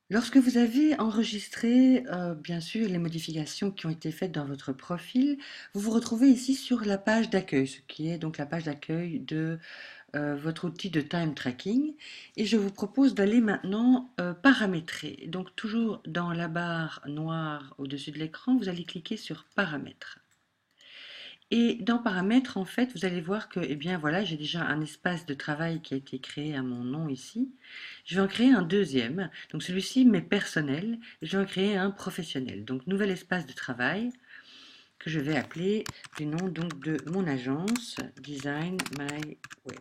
Lorsque vous avez enregistré, bien sûr, les modifications qui ont été faites dans votre profil, vous vous retrouvez ici sur la page d'accueil, ce qui est donc la page d'accueil de votre outil de time tracking. Et je vous propose d'aller maintenant paramétrer. Donc toujours dans la barre noire au-dessus de l'écran, vous allez cliquer sur paramètres. Et dans paramètres, en fait, vous allez voir que, eh bien voilà, j'ai déjà un espace de travail qui a été créé à mon nom ici. Je vais en créer un deuxième. Donc celui-ci m'est personnel. Et je vais en créer un professionnel. Donc nouvel espace de travail que je vais appeler du nom donc de mon agence Design My Web.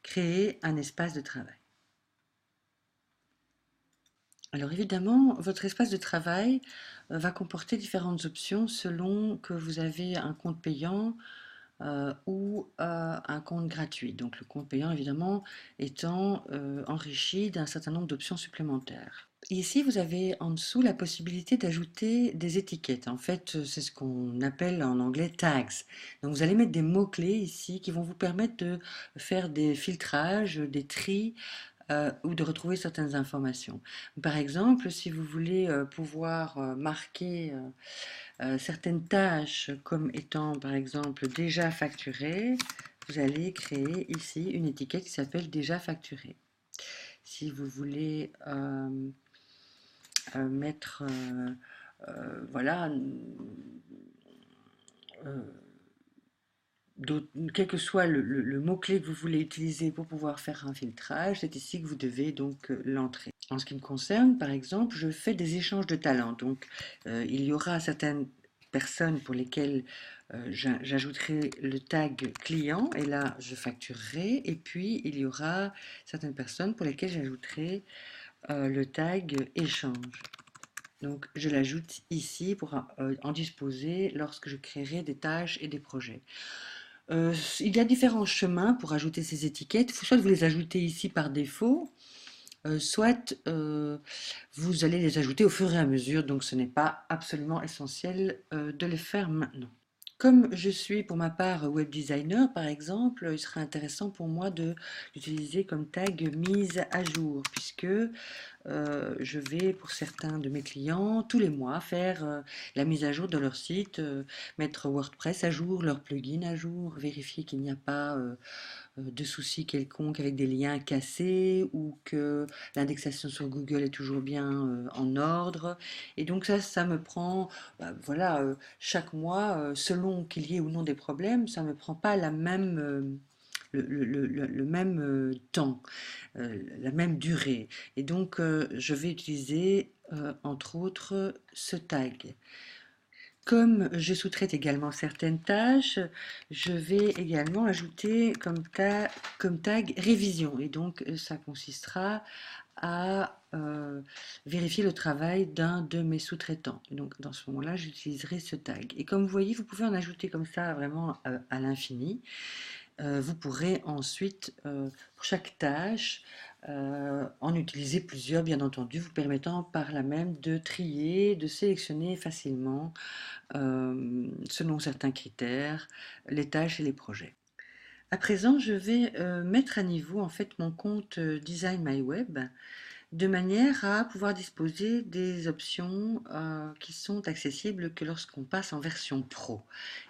Créer un espace de travail. Alors évidemment, votre espace de travail va comporter différentes options selon que vous avez un compte payant ou un compte gratuit. Donc le compte payant, évidemment, étant enrichi d'un certain nombre d'options supplémentaires. Ici, vous avez en dessous la possibilité d'ajouter des étiquettes. En fait, c'est ce qu'on appelle en anglais tags. Donc vous allez mettre des mots-clés ici qui vont vous permettre de faire des filtrages, des tris ou de retrouver certaines informations. Par exemple, si vous voulez pouvoir marquer certaines tâches comme étant par exemple déjà facturées, vous allez créer ici une étiquette qui s'appelle déjà facturé. Si vous voulez mettre, voilà, euh, quel que soit le mot-clé que vous voulez utiliser pour pouvoir faire un filtrage, c'est ici que vous devez donc l'entrer. En ce qui me concerne, par exemple, je fais des échanges de talents. Donc, il y aura certaines personnes pour lesquelles j'ajouterai le tag client et là, je facturerai. Et puis, il y aura certaines personnes pour lesquelles j'ajouterai le tag échange. Donc, je l'ajoute ici pour en disposer lorsque je créerai des tâches et des projets. Il y a différents chemins pour ajouter ces étiquettes. Soit vous les ajoutez ici par défaut, soit vous allez les ajouter au fur et à mesure, donc ce n'est pas absolument essentiel de les faire maintenant. Comme je suis pour ma part web designer par exemple, il serait intéressant pour moi de l'utiliser comme tag mise à jour puisque je vais pour certains de mes clients tous les mois faire la mise à jour de leur site, mettre WordPress à jour, leur plugin à jour, vérifier qu'il n'y a pas de soucis quelconques avec des liens cassés ou que l'indexation sur Google est toujours bien en ordre. Et donc ça me prend, voilà, chaque mois, selon qu'il y ait ou non des problèmes, ça ne me prend pas la même... le même temps, la même durée. Et donc, je vais utiliser, entre autres, ce tag. Comme je sous-traite également certaines tâches, je vais également ajouter comme tag révision. Et donc, ça consistera à vérifier le travail d'un de mes sous-traitants. Donc, dans ce moment-là, j'utiliserai ce tag. Et comme vous voyez, vous pouvez en ajouter comme ça vraiment à l'infini. Vous pourrez ensuite, pour chaque tâche, en utiliser plusieurs, bien entendu, vous permettant par là même de trier, de sélectionner facilement selon certains critères, les tâches et les projets. À présent, je vais mettre à niveau en fait mon compte Design My Web de manière à pouvoir disposer des options qui sont accessibles que lorsqu'on passe en version pro.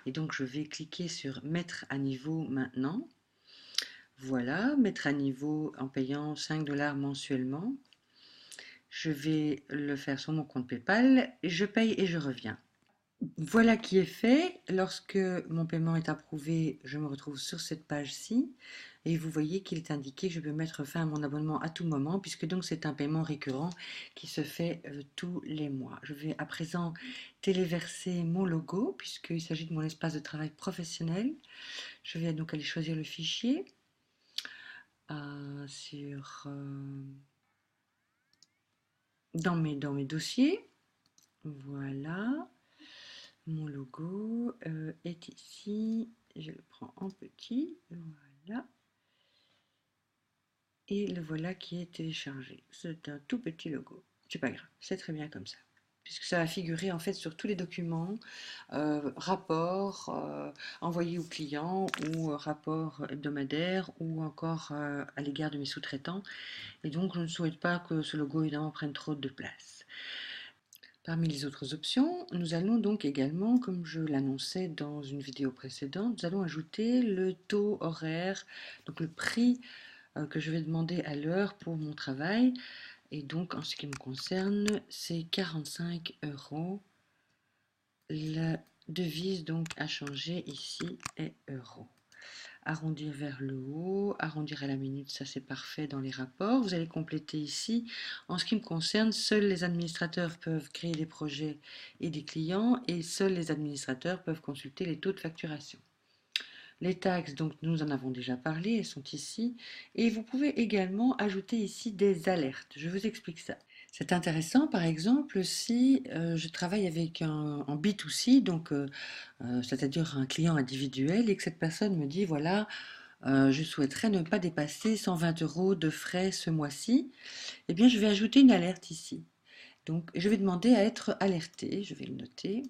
Et donc, je vais cliquer sur Mettre à niveau maintenant. Voilà, mettre à niveau en payant 5 $ mensuellement. Je vais le faire sur mon compte PayPal. Je paye et je reviens. Voilà qui est fait. Lorsque mon paiement est approuvé, je me retrouve sur cette page-ci et vous voyez qu'il est indiqué que je peux mettre fin à mon abonnement à tout moment puisque donc c'est un paiement récurrent qui se fait tous les mois. Je vais à présent téléverser mon logo puisqu'il s'agit de mon espace de travail professionnel. Je vais donc aller choisir le fichier dans mes dossiers. Voilà. Mon logo est ici. Je le prends en petit. Voilà. Et le voilà qui est téléchargé. C'est un tout petit logo. C'est pas grave, c'est très bien comme ça. puisque ça va figurer en fait sur tous les documents, rapports envoyés aux clients ou rapports hebdomadaires ou encore à l'égard de mes sous-traitants. Et donc, je ne souhaite pas que ce logo évidemment prenne trop de place. Parmi les autres options, nous allons donc également, comme je l'annonçais dans une vidéo précédente, nous allons ajouter le taux horaire, donc le prix que je vais demander à l'heure pour mon travail. Et donc, en ce qui me concerne, c'est 45 euros. La devise donc à changer ici est euro. Arrondir vers le haut, arrondir à la minute, ça c'est parfait dans les rapports. Vous allez compléter ici. En ce qui me concerne, seuls les administrateurs peuvent créer des projets et des clients et seuls les administrateurs peuvent consulter les taux de facturation. Les taxes, donc nous en avons déjà parlé, elles sont ici. Et vous pouvez également ajouter ici des alertes. Je vous explique ça. C'est intéressant, par exemple, si je travaille avec en B2C, donc c'est-à-dire un client individuel, et que cette personne me dit, voilà, je souhaiterais ne pas dépasser 120 euros de frais ce mois-ci, eh bien, je vais ajouter une alerte ici. Donc, je vais demander à être alerté, je vais le noter.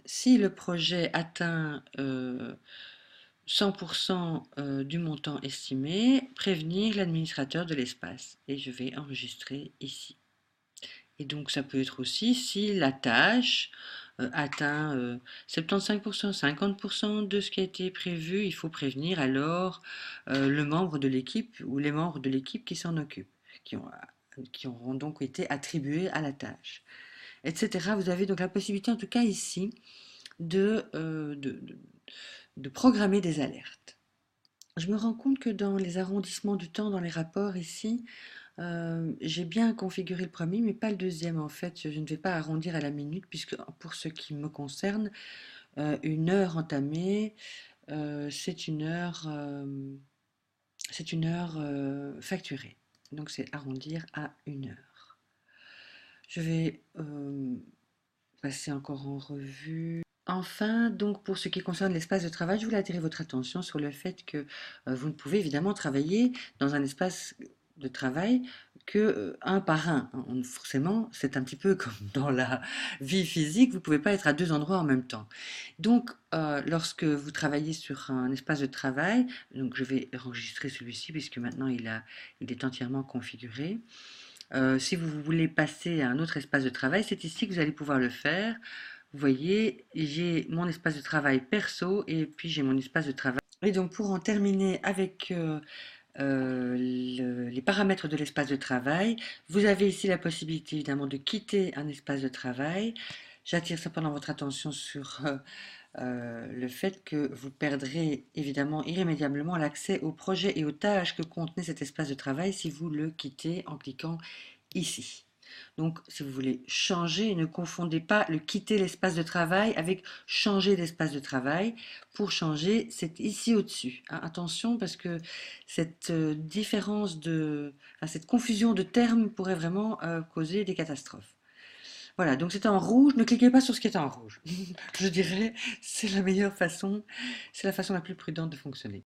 Si le projet atteint 100% du montant estimé, prévenir l'administrateur de l'espace. Et je vais enregistrer ici. Et donc ça peut être aussi si la tâche atteint 75%, 50% de ce qui a été prévu, il faut prévenir alors le membre de l'équipe ou les membres de l'équipe qui s'en occupent, qui auront donc été attribués à la tâche, etc. Vous avez donc la possibilité, en tout cas ici, de, euh, de, de- de programmer des alertes. Je me rends compte que dans les arrondissements du temps, dans les rapports ici, j'ai bien configuré le premier, mais pas le deuxième en fait. Je ne vais pas arrondir à la minute, puisque pour ce qui me concerne, une heure entamée, c'est une heure facturée. Donc c'est arrondir à une heure. Je vais passer encore en revue. Enfin, donc pour ce qui concerne l'espace de travail, je voulais attirer votre attention sur le fait que vous ne pouvez évidemment travailler dans un espace de travail que un par un. Forcément, c'est un petit peu comme dans la vie physique, vous ne pouvez pas être à deux endroits en même temps. Donc, lorsque vous travaillez sur un espace de travail, donc je vais enregistrer celui-ci puisque maintenant il est entièrement configuré. Si vous voulez passer à un autre espace de travail, c'est ici que vous allez pouvoir le faire. Vous voyez, j'ai mon espace de travail perso et puis j'ai mon espace de travail. Et donc pour en terminer avec les paramètres de l'espace de travail, vous avez ici la possibilité évidemment de quitter un espace de travail. J'attire cependant votre attention sur le fait que vous perdrez évidemment irrémédiablement l'accès aux projets et aux tâches que contenait cet espace de travail si vous le quittez en cliquant ici. Donc, si vous voulez changer, ne confondez pas le quitter l'espace de travail avec changer d'espace de travail. Pour changer, c'est ici au-dessus. Hein. Attention, parce que cette cette confusion de termes pourrait vraiment causer des catastrophes. Voilà, donc c'est en rouge. Ne cliquez pas sur ce qui est en rouge. Je dirais, c'est la meilleure façon, c'est la façon la plus prudente de fonctionner.